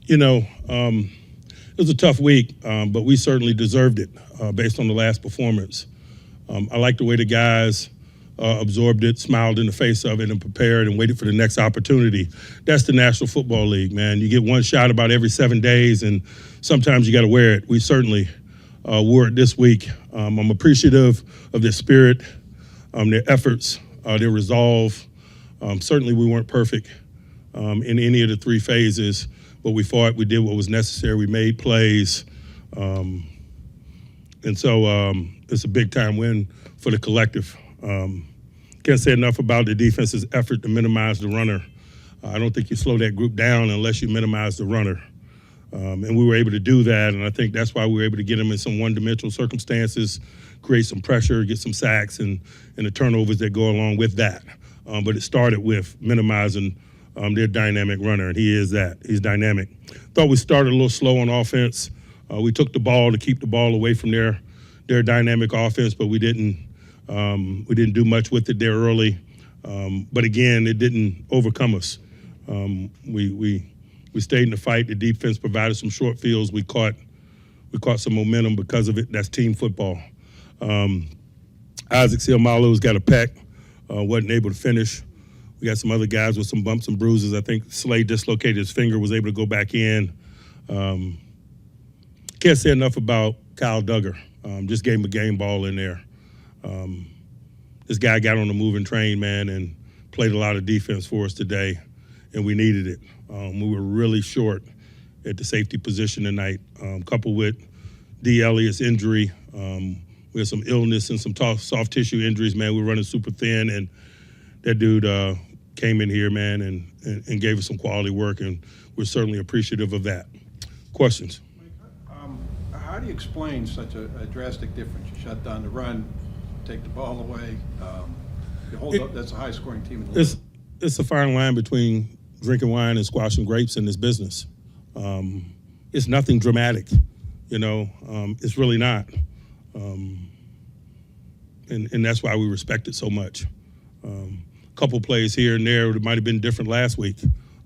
It was a tough week, but we certainly deserved it based on the last performance. I like the way the guys absorbed it, smiled in the face of it, and prepared and waited for the next opportunity. That's the National Football League, man. You get one shot about every 7 days, and sometimes you got to wear it. We certainly wore it this week. I'm appreciative of their spirit, their efforts, their resolve. Certainly we weren't perfect in any of the 3 phases, but we fought, we did what was necessary, we made plays. And so it's a big-time win for the collective. Can't say enough about the defense's effort to minimize the runner. I don't think you slow that group down unless you minimize the runner. And we were able to do that, and I think that's why we were able to get them in some one-dimensional circumstances, create some pressure, get some sacks, and the turnovers that go along with that. But it started with minimizing their dynamic runner, and he is that. He's dynamic. Thought we started a little slow on offense. We took the ball to keep the ball away from their dynamic offense, but we didn't do much with it there early. But again, it didn't overcome us. We stayed in the fight. The defense provided some short fields. We caught some momentum because of it. That's team football. Isaac Seumalo's got a peck. Wasn't able to finish. We got some other guys with some bumps and bruises. I think Slade dislocated his finger, was able to go back in. Can't say enough about Kyle Duggar. Just gave him a game ball in there. This guy got on the moving train, man, and played a lot of defense for us today, and we needed it. We were really short at the safety position tonight, coupled with D. Elliott's injury. We had some illness and some soft tissue injuries, man. We were running super thin, and that dude came in here, man, and gave us some quality work, and we're certainly appreciative of that. Questions? How do you explain such a drastic difference? You shut down the run, take the ball away. You hold up. That's a high-scoring team in the league. It's a fine line between drinking wine and squashing grapes in this business. It's nothing dramatic, It's really not. And that's why we respect it so much. A couple plays here and there, it might have been different last week.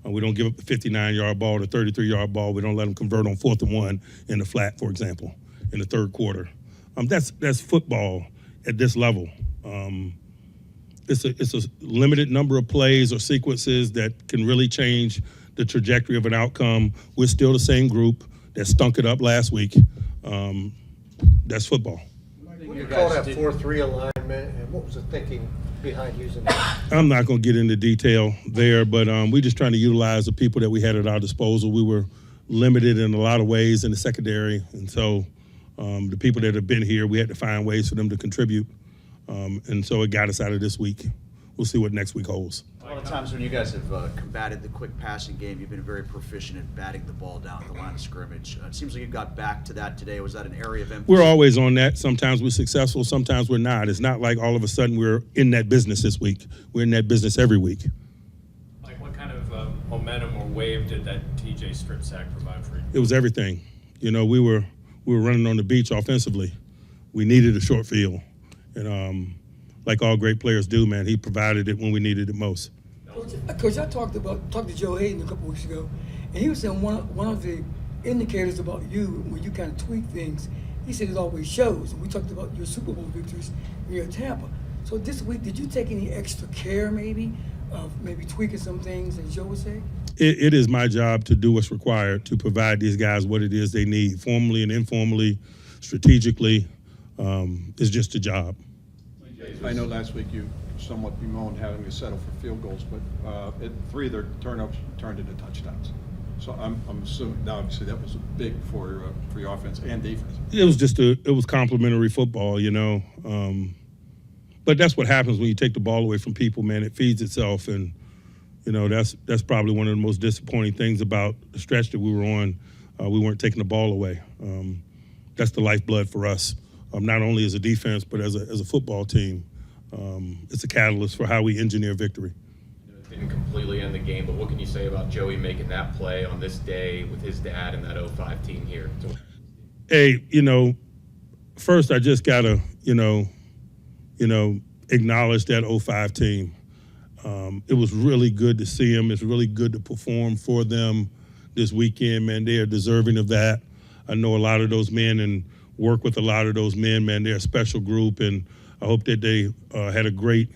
We don't give up the 59-yard ball, the 33-yard ball. We don't let them convert on 4th and 1 in the flat, for example, in the third quarter. That's football at this level. It's a limited number of plays or sequences that can really change the trajectory of an outcome. We're still the same group that stunk it up last week. That's football. You call that 4-3 alignment, and what was the thinking behind using that? I'm not going to get into detail there, but we're just trying to utilize the people that we had at our disposal. We were limited in a lot of ways in the secondary, and so the people that have been here, we had to find ways for them to contribute, and so it got us out of this week. We'll see what next week holds. A lot of times when you guys have combated the quick passing game, you've been very proficient at batting the ball down at the line of scrimmage. It seems like you got back to that today. Was that an area of emphasis? We're always on that. Sometimes we're successful, sometimes we're not. It's not like all of a sudden we're in that business this week. We're in that business every week. Like what kind of momentum or wave did that TJ strip sack provide for you? It was everything. We were running on the beach offensively. We needed a short field. And like all great players do, man, he provided it when we needed it most. Coach, I talked to Joe Hayden a couple weeks ago, and he was saying one of the indicators about you when you kind of tweak things, he said it always shows. And we talked about your Super Bowl victories near Tampa. So this week, did you take any extra care maybe of maybe tweaking some things, as Joe would say? It is my job to do what's required to provide these guys what it is they need, formally and informally, strategically. It's just a job. I know last week you somewhat bemoaned having to settle for field goals, but 3 of their turnovers turned into touchdowns. So I'm assuming now, obviously, that was big for your offense and defense. It was complimentary football, But that's what happens when you take the ball away from people, man. It feeds itself, and that's probably one of the most disappointing things about the stretch that we were on. We weren't taking the ball away. That's the lifeblood for us, not only as a defense but as a football team. It's a catalyst for how we engineer victory. Didn't completely end the game, but what can you say about Joey making that play on this day with his dad and that 05 team here? Hey, first I just gotta, acknowledge that 05 team. It was really good to see him. It's really good to perform for them. this weekend, man. They are deserving of that. I know a lot of those men and work with a lot of those men, man. They're a special group, and I hope that they had a great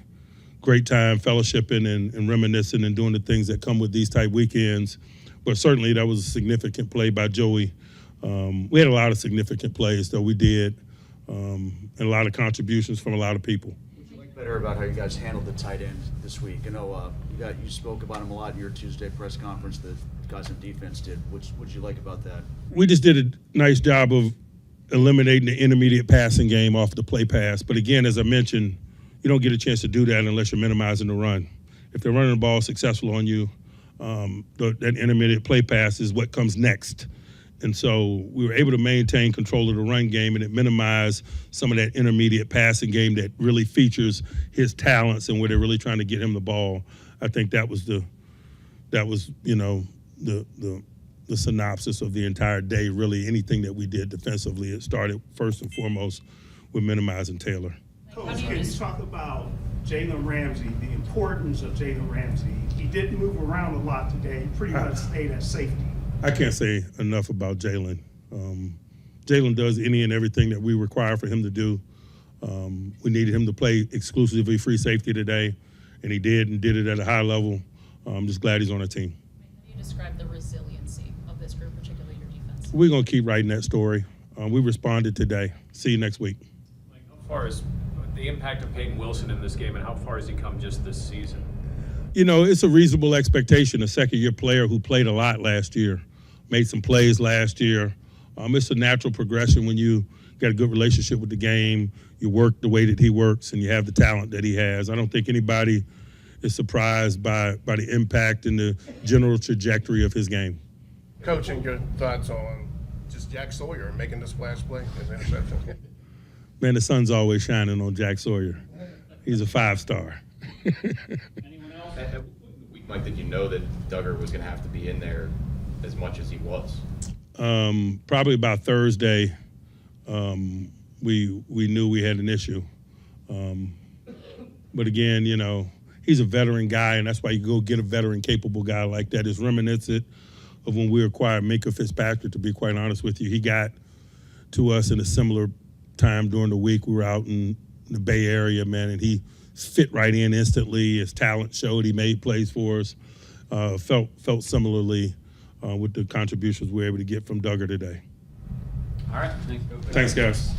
time fellowshipping and reminiscing and doing the things that come with these type weekends. But certainly that was a significant play by Joey. We had a lot of significant plays, though we did, and a lot of contributions from a lot of people. Would you like better about how you guys handled the tight end this week? I know you spoke about him a lot in your Tuesday press conference. The guys on defense did. What'd you like about that? We just did a nice job of eliminating the intermediate passing game off the play pass. But again, as I mentioned, you don't get a chance to do that unless you're minimizing the run. If they're running the ball successful on you, that intermediate play pass is what comes next. And so we were able to maintain control of the run game, and it minimized some of that intermediate passing game that really features his talents and where they're really trying to get him the ball. I think that was the synopsis of the entire day. Really, anything that we did defensively, it started first and foremost with minimizing Taylor. Coach, can you talk about Jalen Ramsey, the importance of Jalen Ramsey? He didn't move around a lot today. He pretty much stayed at safety. I can't say enough about Jalen. Jalen does any and everything that we require for him to do. We needed him to play exclusively free safety today, and he did, and did it at a high level. I'm just glad he's on our team. How do you describe the resiliency of this group, particularly your defense? We're going to keep writing that story. We responded today. See you next week. Like, how far is the impact of Peyton Wilson in this game, and how far has he come just this season? You know, it's a reasonable expectation. A second-year player who played a lot last year, made some plays last year. It's a natural progression when you got a good relationship with the game, you work the way that he works, and you have the talent that he has. I don't think anybody is surprised by the impact and the general trajectory of his game. Coach, and your thoughts on just Jack Sawyer making the splash play, his interception? Man, the sun's always shining on Jack Sawyer. He's a 5-star. At what point in the week, Mike, did you know that Duggar was going to have to be in there as much as he was? Probably about Thursday, we knew we had an issue. But again, you know, he's a veteran guy, and that's why you go get a veteran-capable guy like that. It's reminiscent of when we acquired Minka Fitzpatrick, to be quite honest with you. He got to us in a similar time during the week. We were out in the Bay Area, man, and he fit right in instantly. His talent showed. He made plays for us. Felt similarly with the contributions we were able to get from Duggar today. All right, thanks. Thanks, guys.